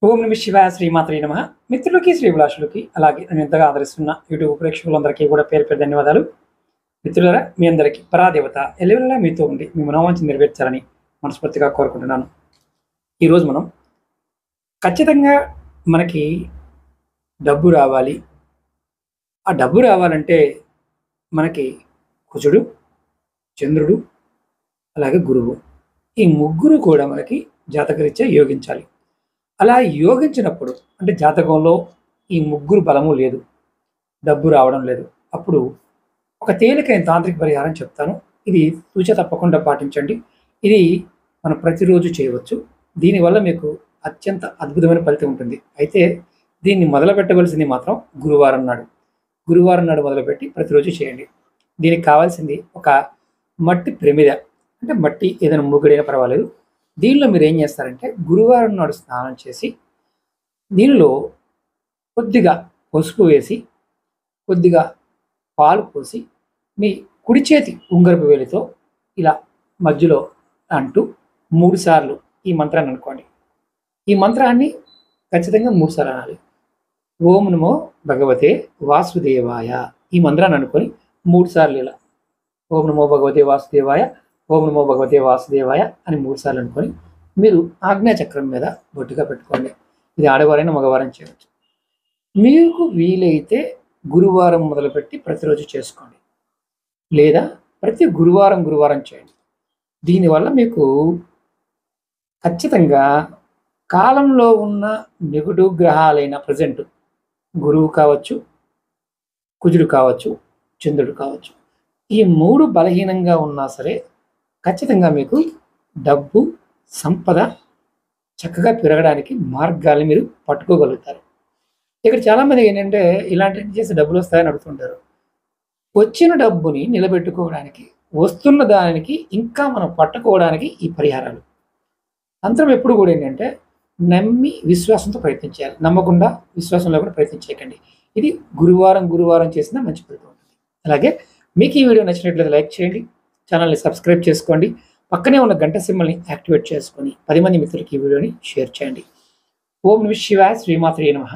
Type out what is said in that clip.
ఓం నమ శివాయ శ్రీమాత్రే నమ. మిత్రులకి శ్రీభిలాషులకి అలాగే నేను ఎంతగా ఆదరిస్తున్న యూట్యూబ్ ప్రేక్షకులందరికీ కూడా పేరు పేరు ధన్యవాదాలు. మిత్రులారా, మీ అందరికీ పరాదేవత ఎల్లవేళలా మీతో ఉండి మీ మనోవాంఛ నెరవేర్చాలని మనస్ఫూర్తిగా కోరుకుంటున్నాను. ఈరోజు మనం ఖచ్చితంగా మనకి డబ్బు రావాలి. ఆ డబ్బు రావాలంటే మనకి కుజుడు, చంద్రుడు, అలాగే గురువు, ఈ ముగ్గురు కూడా మనకి జాతకరీత్యా యోగించాలి. అలా యోగించినప్పుడు అంటే జాతకంలో ఈ ముగ్గురు బలము లేదు, డబ్బు రావడం లేదు, అప్పుడు ఒక తేలికైన తాంత్రిక పరిహారం చెప్తాను. ఇది తూచ తప్పకుండా పాటించండి. ఇది మనం ప్రతిరోజు చేయవచ్చు. దీనివల్ల మీకు అత్యంత అద్భుతమైన ఫలితం ఉంటుంది. అయితే దీన్ని మొదలు పెట్టవలసింది మాత్రం గురువారం నాడు. గురువారం నాడు మొదలుపెట్టి ప్రతిరోజు చేయండి. దీనికి కావాల్సింది ఒక మట్టి ప్రమిద, అంటే మట్టి ఏదైనా ముగ్గుడైనా పర్వాలేదు. దీనిలో మీరు ఏం చేస్తారంటే గురువారం నాడు స్నానం చేసి దీనిలో కొద్దిగా పసుపు వేసి కొద్దిగా పాలు పోసి మీ కుడి చేతి ఉంగరపు వేలితో ఇలా మధ్యలో అంటూ 3 సార్లు ఈ మంత్రాన్ని అనుకోండి. ఈ మంత్రాన్ని ఖచ్చితంగా 3 సార్లు అనాలి. ఓం నమో భగవతే వాసుదేవాయ ఈ మంత్రాన్ని అనుకొని 3 సార్లు ఇలా ఓం నమో భగవతే వాసుదేవాయ, ఓం నమో భగవతే వాసుదేవాయ అని 3 సార్లు అనుకొని మీరు ఆజ్ఞాచక్రం మీద బొట్టుగా పెట్టుకోండి. ఇది ఆడవారైనా మగవారైనా చేయవచ్చు. మీకు వీలైతే గురువారం మొదలుపెట్టి ప్రతిరోజు చేసుకోండి, లేదా ప్రతి గురువారం చేయండి. దీనివల్ల మీకు ఖచ్చితంగా కాలంలో ఉన్న నెగటివ్ గ్రహాలైన ప్రజెంట్ గురువు కావచ్చు, కుజుడు కావచ్చు, చంద్రుడు కావచ్చు, ఈ 3 బలహీనంగా ఉన్నా సరే ఖచ్చితంగా మీకు డబ్బు, సంపద చక్కగా పెరగడానికి మార్గాల్ని మీరు పట్టుకోగలుగుతారు. ఇక్కడ చాలామంది ఏంటంటే ఇలాంటివి చేసి డబ్బులు వస్తాయని అడుగుతుంటారు. వచ్చిన డబ్బుని నిలబెట్టుకోవడానికి, వస్తున్న దానికి ఇంకా మనం పట్టుకోవడానికి ఈ పరిహారాలు. తంత్రం ఎప్పుడు కూడా ఏంటంటే నమ్మి విశ్వాసంతో ప్రయత్నించాలి. నమ్మకుండా విశ్వాసంలో కూడా ప్రయత్నం చేయకండి. ఇది గురువారం చేసినా మంచి ఫలితం ఉంటుంది. అలాగే మీకు ఈ వీడియో నచ్చినట్లయితే లైక్ చేయండి, ఛానల్ని సబ్స్క్రైబ్ చేసుకోండి, పక్కనే ఉన్న గంట సింబల్ని యాక్టివేట్ చేసుకొని 10 మంది మిత్రులకి ఈ వీడియోని షేర్ చేయండి. ఓం నమః శివాయ శ్రీమాత్రే నమః.